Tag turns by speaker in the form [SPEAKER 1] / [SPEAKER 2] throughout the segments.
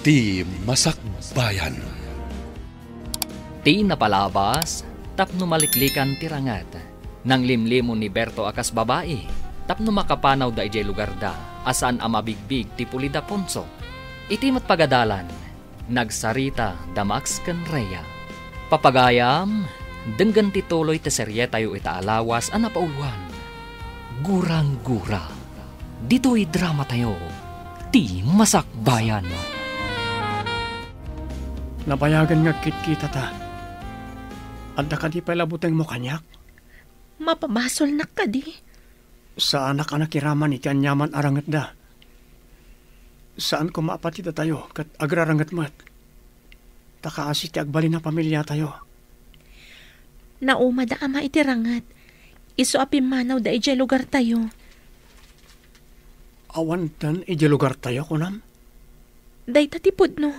[SPEAKER 1] Ti Masakbayan.
[SPEAKER 2] Ti napalabas, tapno maliklikan tirangat. Nang limlimon ni Berto akas babae, tapno makapanaw da ijay lugar da, asaan amabigbig ti Pulida Ponso. Iti matpagadalan, nagsarita da Max ken Rhea. Papagayam, denggan ti tuloy ti serye tayo itaalawas ang napauluan. Gurang-gura. Dito'y drama tayo, Ti Masakbayan.
[SPEAKER 3] Napayagan nga kit-kita ta. At da ka di palabuteng mo kanyak.
[SPEAKER 4] Mapamasol na ka di.
[SPEAKER 3] Sa anak-anak iraman iti anyaman arangat da. Saan ko maapatita tayo kat agrarangat mat. Takaasi ti agbali na pamilya tayo.
[SPEAKER 4] Nauma da ama iti rangat. Iso apimanaw da ijay lugar tayo.
[SPEAKER 3] Awan tan ijay lugar tayo kunam?
[SPEAKER 4] Day tatipod no.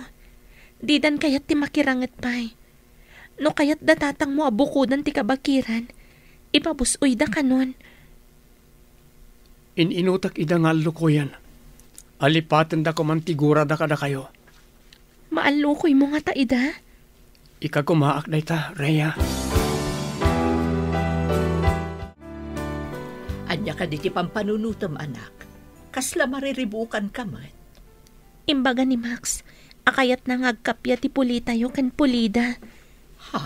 [SPEAKER 4] Didan kayat ti makirangat pay. No kayat datatang mo abukudan ti kabakiran. Ipabusoy da kanon.
[SPEAKER 3] Ininutak ida nga lukoyan. Alipatan da kumantigura da kada kayo.
[SPEAKER 4] Maalukoy mo nga ta ida.
[SPEAKER 3] Ika kumaak da ita, Rhea.
[SPEAKER 5] Anya ka di ti pampanunutom, anak. Kasla mariribukan ka man.
[SPEAKER 4] Imbaga ni Max, akayat na ngagkapya ti Pulita yo ken Pulida.
[SPEAKER 5] Ha?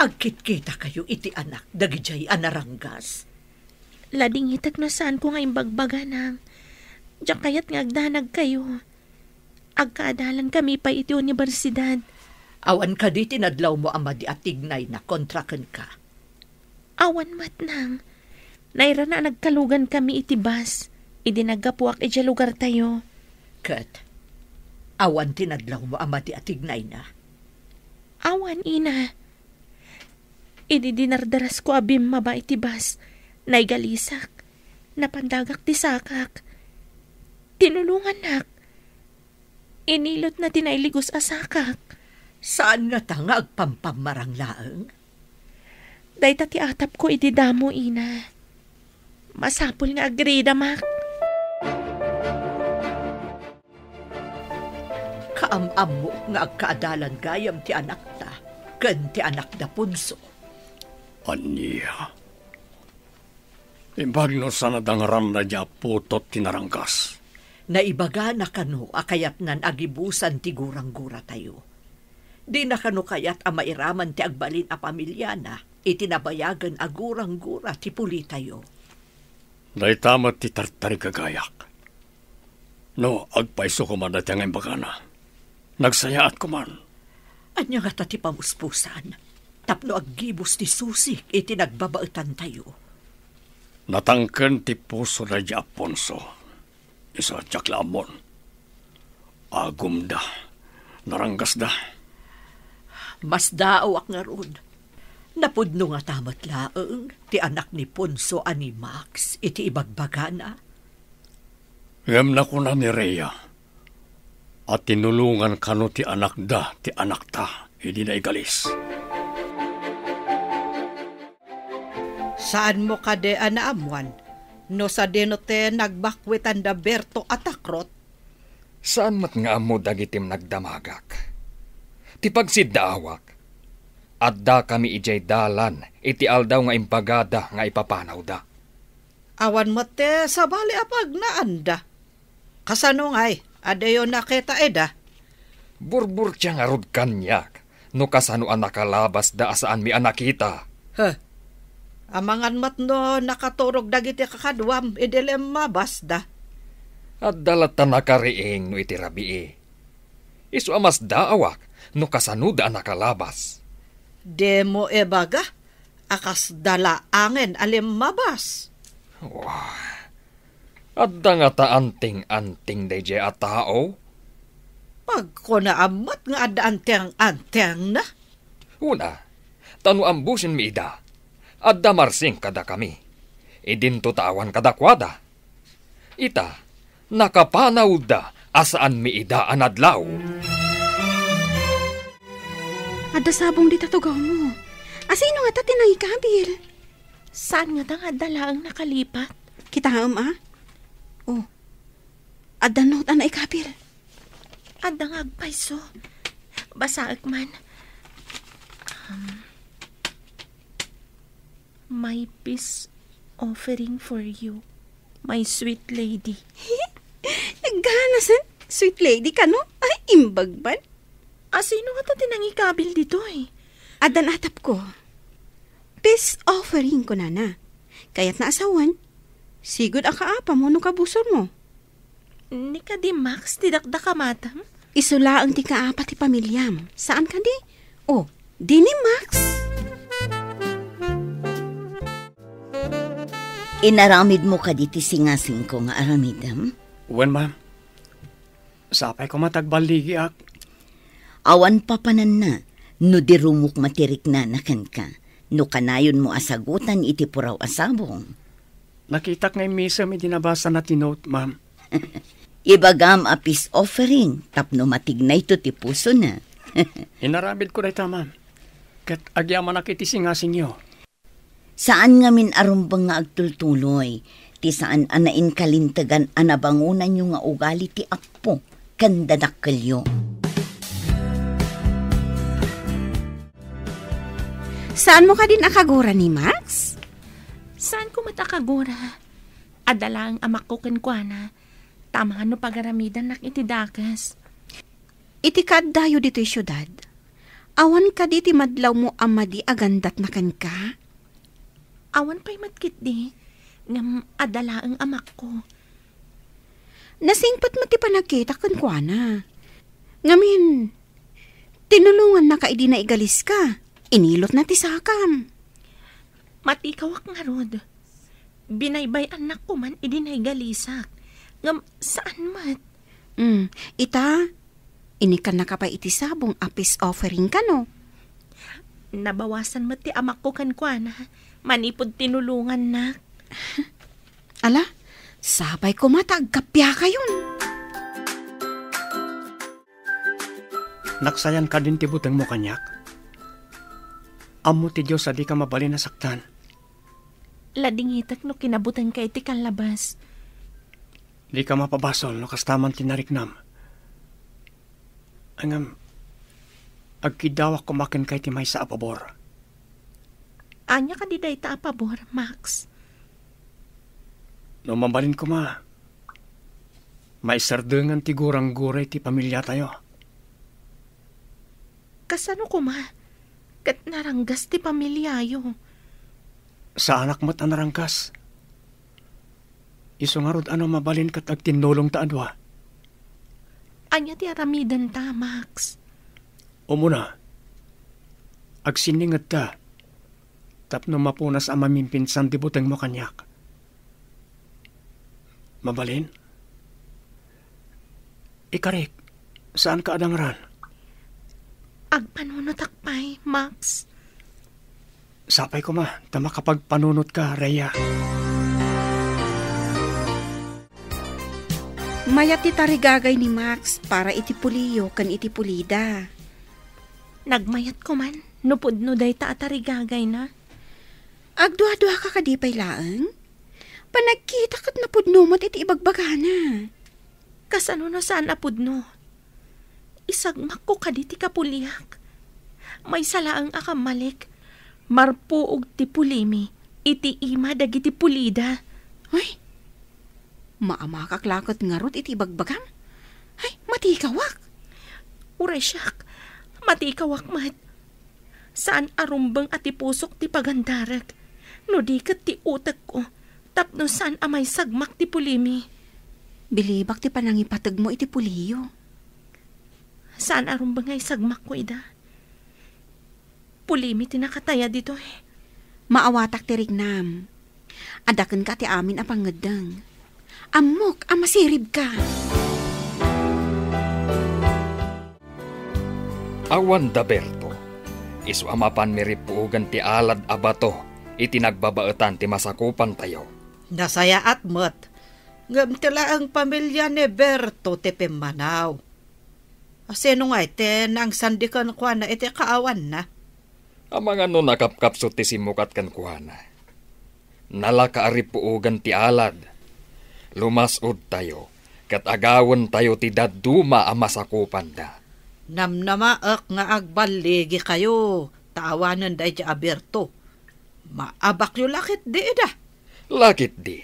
[SPEAKER 5] Agkit-kita kayo iti anak, dagijay anaranggas.
[SPEAKER 4] Lading itak na saan ko nga imbagbaga nang. Diyak kayat ngagdanag kayo. Agkaadalan kami pa iti universidad.
[SPEAKER 5] Awan ka di tinadlaw mo ama di atignay na kontraken ka.
[SPEAKER 4] Awan mat nang. Naira na nagkalugan kami iti bus. Idinagapuak iti lugar tayo.
[SPEAKER 5] Kat, awan tinadlaw mo ama di atignay na.
[SPEAKER 4] Awan ina. Ididinardaras ko abim maba iti bus. Naigalisak. Napandagak ti sakak. Tinulungan nak. Inilot na tinailigos asakak.
[SPEAKER 5] Saan nga ta nga agpampamarang laeng?
[SPEAKER 4] Dayta ti atap ko iti damo ina. Masapul nga agrida mak.
[SPEAKER 5] Kaamam mo nga agkaadalan gayam ti anak ta. Ken ti anak da punso.
[SPEAKER 3] Anya. Imbag no sana dangaram na dya putot tinarangkas.
[SPEAKER 5] Naibaga na kano akayat nan agibusan ti gurang-gura tayo. Di na kano kayat amairaman ti agbalin a pamilya na itinabayagan agurang-gura ti puli tayo.
[SPEAKER 3] Daitamat ti tartari kagayak. No, agpaiso ko man dati ang imbaga na. Nagsayaat ko man.
[SPEAKER 5] Anya nga ti pamuspusan. Tapno aggibos ti susik itinagbabaetan tayo.
[SPEAKER 3] Natangken ti puso na dya Aponso. Isa tiyaklamon. Agum da. Naranggas da.
[SPEAKER 5] Mas daawak nga ron. Napudno nga tamat laeng ti anak ni Ponso ani Max iti ibagbaga na.
[SPEAKER 3] Ngam na ko na ni Rhea. At tinulungan kano ti anak da, ti anak ta. Hindi na igalis.
[SPEAKER 6] Saan mo kade anaamuan? No sa denote nagbakwitan da Berto at akrot?
[SPEAKER 2] Saan mat nga amo dagitim nagdamagak? Ti pagsiddaawak. Adda kami ijay dalan, iti aldaw nga impagada nga ipapanaw da.
[SPEAKER 6] Awan mo te sa bali apag na anda. Kasano ngay, adayo nakita eda?
[SPEAKER 2] Burbur siya nga rod kanyak, no kasano ang nakalabas da asaan mi anakita.
[SPEAKER 6] Amangan mat no nakaturog dagiti kakadwam, idilem mabas da.
[SPEAKER 2] At dalata nakariing no iti rabii. Isu amas daawak, no kasano da nakalabas.
[SPEAKER 6] Demo ebaga, akas dala angin alim mabas.
[SPEAKER 2] Wah, adda nga ta anting-anting dayjay a tao?
[SPEAKER 6] Pag ko naamat nga adda anteng-anteng na.
[SPEAKER 2] Una, tanu ambusin mi ida. Adda marsing kada kami. Idinto tawan kadakwada. Ita, nakapanaw da asaan mi ida anadlaw.
[SPEAKER 7] Adda sabong di tatugaw mo. Asino nga tatin ang ikabil?
[SPEAKER 4] Saan nga tang adala ang nakalipat?
[SPEAKER 7] Kita ah? Oh. Adda note ang ikabil.
[SPEAKER 4] Adang agpaiso. Basaag man. My peace offering for you, my sweet lady.
[SPEAKER 7] Naghanasan, sweet lady ka, no? Ay, imbagban.
[SPEAKER 4] Sino nga ta tinangikabil dito eh?
[SPEAKER 7] Adan atap ko. Peace offering ko na. Kaya't naasawan, sigod ang kaapa mo no kabusor mo.
[SPEAKER 4] Ni ka di Max, tidakda ka matam?
[SPEAKER 7] Isula ang ti kaapa ti pamilyam. Saan ka di? Oh, di ni Max.
[SPEAKER 8] Inaramid mo ka di ti singasing ko nga aramidam?
[SPEAKER 3] Wen, ma'am. Sapay ko matagbaligi ak.
[SPEAKER 8] Awan papanan na, no di rumok matirik na nakan ka. No kanayon mo asagutan iti puraw asabong.
[SPEAKER 3] Nakita nga yung misa may dinabasa na tinote, ma'am.
[SPEAKER 8] Ibagam a peace offering, tapno matignay to ti puso na.
[SPEAKER 3] Inaramid ko na ita, ma'am. Kat agyaman na kitisingasing nyo.
[SPEAKER 8] Saan nga min arumbang nga agtultuloy, ti saan anain kalintagan anabangunan nyo nga ugali ti akpo, kandadakkelyo.
[SPEAKER 7] Saan mo ka din akagura ni Max?
[SPEAKER 4] Saan ko matakagura? Adala ang amak ko kenkwana. Tama no pagaramidan nak iti dakas.
[SPEAKER 7] Iti kaddayo dito'y syudad. Awan ka di ti madlaw mo amadi agandat na kan ka?
[SPEAKER 4] Awan pa'y matkit di. Ngam adala ang amak ko.
[SPEAKER 7] Nasingpat mo ti panagkita kenkwana. Ngamin, tinulungan na ka idi na igalis ka. Inilot na ti sakam.
[SPEAKER 4] Matikawak nga rod. Binaybay anak ko man idinay galisak. Ngam saan mat?
[SPEAKER 7] Ita, inikan na ka pa iti sabong apis offering ka no?
[SPEAKER 4] Nabawasan mat ti amak ko kankwana. Manipod tinulungan na.
[SPEAKER 7] Ala, sabay ko matagkapya kayon.
[SPEAKER 3] Naksayan ka din tibutang mo kanyak. Amo ti Diyos di ka mabali na saktan.
[SPEAKER 4] Ladingitak no kinabutan ka iti kanlabas.
[SPEAKER 3] Di ka mapabasol no kastaman tinariknam. Angam, agkidawak kumakin kay ti may sa apabor.
[SPEAKER 4] Anya ka di day ta apabor, Max?
[SPEAKER 3] No mabalin ko may sardengan ti gurang-guray ti pamilya tayo.
[SPEAKER 4] Kasano ko kat naranggas ti pamilyayo.
[SPEAKER 3] Sa anak mo't anarangkas. Iso nga rod mabalin kat agtinulong ta adwa.
[SPEAKER 4] Anya ti aramidan ta, Max?
[SPEAKER 3] Umuna, agsiningad ta. Tapno mapunas ang mamimpinsan ti buteng mo kanyak. Mabalin? Ikarik, saan ka adangran?
[SPEAKER 4] Agpanunot akpay, Max.
[SPEAKER 3] Sapay ko tama kapag panunot ka, Rhea.
[SPEAKER 7] Mayat ti tarigagay ni Max para iti puliyo kan iti pulida.
[SPEAKER 4] Nagmayat ko man, nupudno day ta atarigagay na.
[SPEAKER 7] Agdua-dua ka kadipay laang? Panagkita kat napudno mo't iti ibagbagana.
[SPEAKER 4] Kasano na saan apudno? Isagmak ko kaditi kapuliak. May salaang akamalik. Marpuog ti pulimi. Iti ima dagiti pulida.
[SPEAKER 7] Ay, maamakaklakot nga rot iti bagbagam. Ay, matikawak.
[SPEAKER 4] Uray siyak, matikawak mat. Saan arumbang ati pusok ti pagandarag? No di kat ti utak ko. Tapno saan amay sagmak ti pulimi.
[SPEAKER 7] Bilibak ti panangipatag mo iti puliyo.
[SPEAKER 4] Saan arumbang ay sagmak ko ida? Pulimi tinakataya dito eh.
[SPEAKER 7] Maawatak ti rignam. Adaken ka ti amin apangadang. Amok, amasirib ka.
[SPEAKER 2] Awan da Berto, isu amapan miripuugan ti alad abato, itinagbabaetan ti masakupan tayo.
[SPEAKER 6] Nasaya at mat. Ngamtila ang pamilya ni Berto ti Pimanaw. Asino nga ite nang sandikan kwa na ite kaawan na.
[SPEAKER 2] Ang mga no nakapkapso ti simukat kan kuhana. Nalakaaripuugan ti alad. Lumasod tayo, Kat agawon tayo ti daduma ang masakupan da.
[SPEAKER 6] Namnamaak nga agbaligi kayo. Taawanan day ti Aberto. Maabak yu lakit di da.
[SPEAKER 2] Lakit di.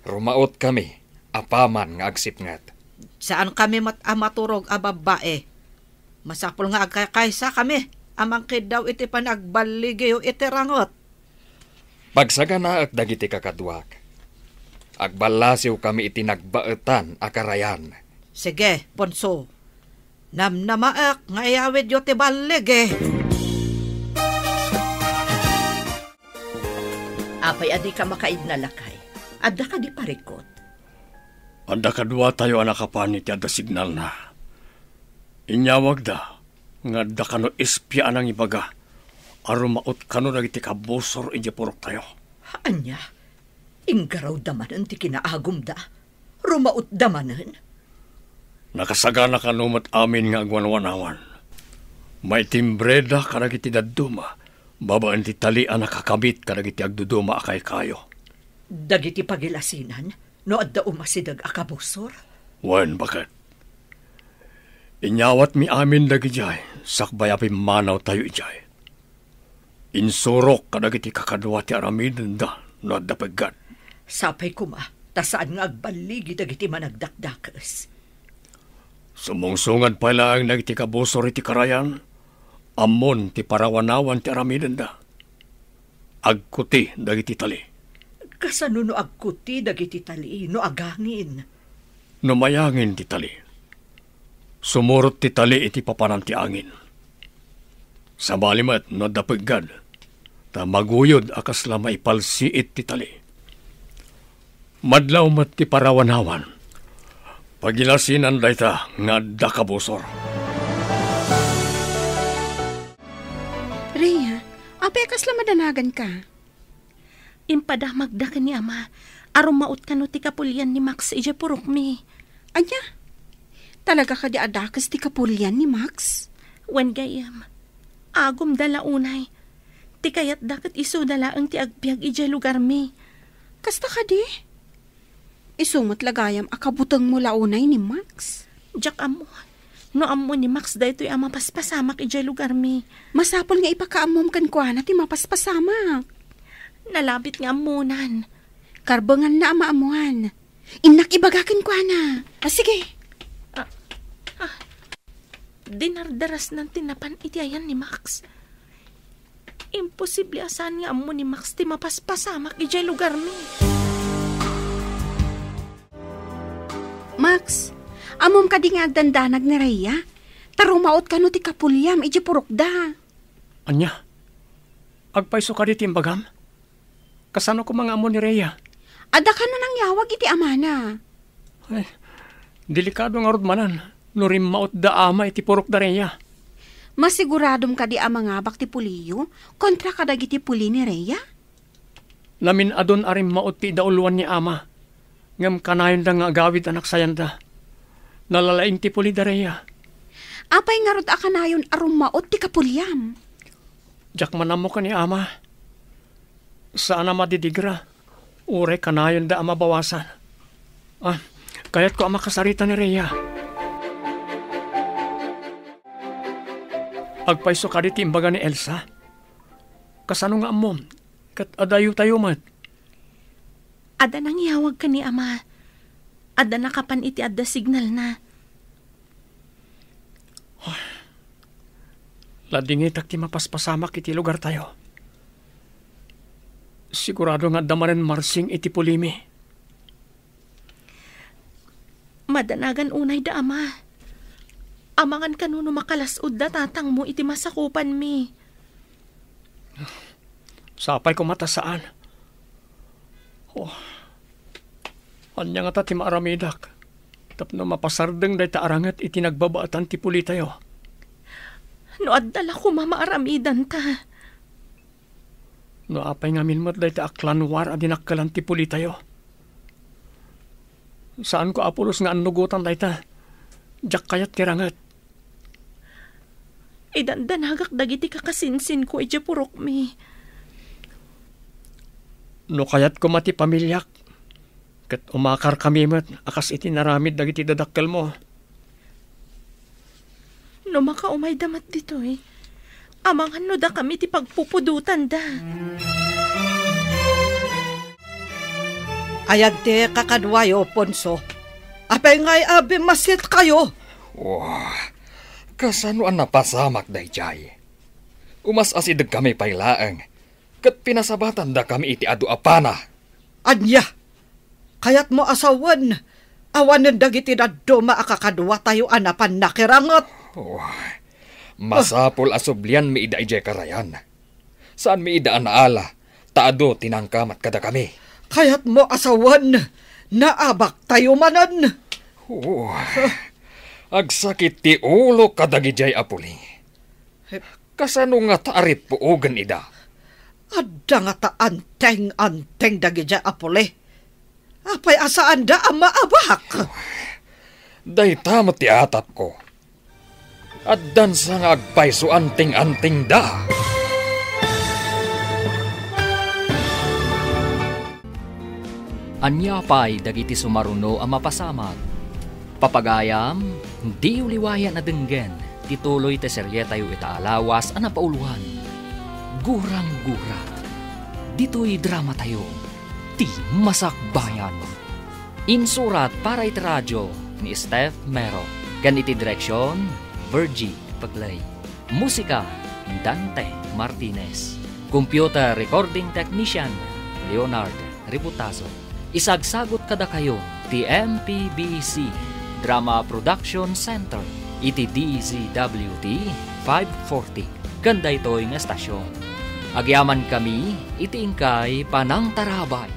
[SPEAKER 2] Rumaot kami, apaman nga agsipngat.
[SPEAKER 6] Saan kami maturog a babae? Masapol nga agkakaysa kami. Amangkid daw iti panagbaligi o iti rangot.
[SPEAKER 2] Pagsaga na at dagiti kakadwak. Agbalasiw kami iti nagbaetan akarayan.
[SPEAKER 6] Sige, Ponso. Namnamaak nga iyawid yu ti baligi.
[SPEAKER 5] Apay adi ka makaid na lakay. Adda ka di parikot.
[SPEAKER 3] Anda kadwa tayo anak kapan iti adda signal na. Inyawag da, nga adda kano espya anang ibaga. Arumaot kano nagiti kabusor iti purok tayo.
[SPEAKER 5] Anya, ingaraw damanan ti kinaagum da. Rumaot damanan.
[SPEAKER 3] Nakasagana kanumat amin nga agwanwanawan. May timbreda kanagiti daduma. Babaan ti talian nakakabit kanagiti agduduma akay kayo.
[SPEAKER 5] Dagiti pagilasinan, no adda umasidag akabusor?
[SPEAKER 3] Wan, bakit? Inyawat mi amin dagi jay, sakbay api manaw tayo ijay. Insurok kadagiti kakadwa ti aramiden da, no adda paggan.
[SPEAKER 5] Sapay kuma, tasaan nga agbaligi dagiti managdakdakas.
[SPEAKER 3] Sumungsungad pala ang nagiti kabusor iti karayan, amon ti parawanawan ti aramiden da. Agkuti dagiti tali.
[SPEAKER 5] Kasano no agkuti dagiti tali, no agangin.
[SPEAKER 3] Numayangin ti tali. Sumurot ti tali iti papanan ti angin. Sa balimat no dapagad, ta maguyod akas la maipalsiit ti tali. Madlaw mat ti parawanawan, pagilasinan dayta nga dakabusor.
[SPEAKER 7] Rhea, apay kas la madanagan ka?
[SPEAKER 4] Impadamag da ka ni ama. Arumaot ka no ti kapulyan ni Max ije purok mi.
[SPEAKER 7] Anya? Talaga ka di adakas ti kapulyan ni Max?
[SPEAKER 4] Wen gayam. Agom dala unay. Ti kayat dakat iso dala ang ti agbyag ije lugar mi.
[SPEAKER 7] Kasta ka di? Isumot lagayam akabutang mo launay ni Max?
[SPEAKER 4] Jak amo. No amo ni Max da ito'y ama paspasamak ije lugar mi.
[SPEAKER 7] Masapol nga ipakaamom kan kwa na ti mapaspasamak.
[SPEAKER 4] Nalabit nga amunan.
[SPEAKER 7] Karbangan na amaamuan. Inak ibagakin kwa na. Sige.
[SPEAKER 4] Dinardaras ng tinapan itiayan ni Max. Imposible asan nga amo ni Max ti mapaspasamak ije lugar mi.
[SPEAKER 7] Max, amom ka di nga agdandanag ni Rhea. Tarumaot ka no ti kapulyam ije purok da.
[SPEAKER 3] Anya? Agpaiso ka di timbagam? Kasano ko mga amo ni Rhea?
[SPEAKER 7] Ada ka na nang yawag iti amana.
[SPEAKER 3] Ay, delikado nga rodmanan. Nurim maot da ama iti purok da Rhea.
[SPEAKER 7] Masiguradom ka di ama nga bak ti puliyo kontra kadag iti puli ni Rhea?
[SPEAKER 3] Lamin adon arim maot ti dauluan ni ama. Ngam kanayon da nga agawid anak sayan da. Nalalaing ti puli da Rhea.
[SPEAKER 7] Apay nga rod akanayon arum maot ti kapulyam.
[SPEAKER 3] Jak manamo ka ni ama. Saan ama didigra? Ure kanayon da ama bawasan. Kaya't ko ama kasarita ni Rhea. Agpaiso ka di timbaga ni Elsa. Kasano nga amom? Kat adayo tayo mat.
[SPEAKER 4] Ada nang yawag ka ni ama. Ada nakapan iti adda signal na.
[SPEAKER 3] Ladingit ak ti mapaspasamak iti lugar tayo. Sigurado nga damanen marsing iti pulimi.
[SPEAKER 4] Madanagan unay da ama. Amangan kanuno makalasud da tatang mo iti masakupan mi.
[SPEAKER 3] Sapay ko mata saan. Anya nga ta ti maaramidak. Tapno mapasardeng day ta arangat iti nagbabaatan ti puli tayo.
[SPEAKER 4] No addala ko mamaaramidan ta.
[SPEAKER 3] No apay nga minmat day ta aklanwar adinakkalan ti puli tayo. Saan ko apulos nga anugutan day ta? Jak kayat kirangat.
[SPEAKER 4] Idandanagak dagiti kakasinsin ko iti purok mi.
[SPEAKER 3] No kayat ko mati pamilyak. Kat umakar kami met, akas iti naramid dagiti dadakkel mo.
[SPEAKER 4] No makaumay damat dito eh. Amangan no da kami ti pagpupudutan da.
[SPEAKER 6] Ayan te kakadwayo, Ponso. Apay ngay abi masit kayo.
[SPEAKER 2] Wow, kasano ang napasamak day jay. Umas asidag kami pailaang, kat pinasabatan da kami iti adu apana.
[SPEAKER 6] Anya, kayat mo asawan, awanan dagiti na duma akakadwa tayo anapan nakirangot.
[SPEAKER 2] Wow, masapol asublian mi ida ijay karayan. Saan mi ida anaala, taado tinangkamat kada kami.
[SPEAKER 6] Kayat mo asawan, naabak tayo manan.
[SPEAKER 2] Wow, agsakit ti ulo kadagi jay apuli. Kasano nga taarit puugan ida?
[SPEAKER 6] Adda nga ta anteng dagiti apole. Apay asaan da ang maabak?
[SPEAKER 2] Day tamo ti atap ko. Addan sa nga agpayso anting-anting da. Anya pa'y dagiti sumaruno ang mapasamag. Papagayam, di uliwayan na denggen. Tituloy te seryetayo itaalawas ang napauluhan. Gurang-gura. Dito'y drama tayo. Ti Masakbayan. Insurat para iti radyo ni Steph Mero. Ganiti direksyon, Virgie Paglay. Musika, Dante Martinez. Computer recording technician, Leonard Ributaso. Isagsagot kada kayo, ti MPBC Drama Production Center. Iti DZWT 540. Ganda ito'y nga estasyon. Agyaman kami, iti ingkay Panang Tarabay.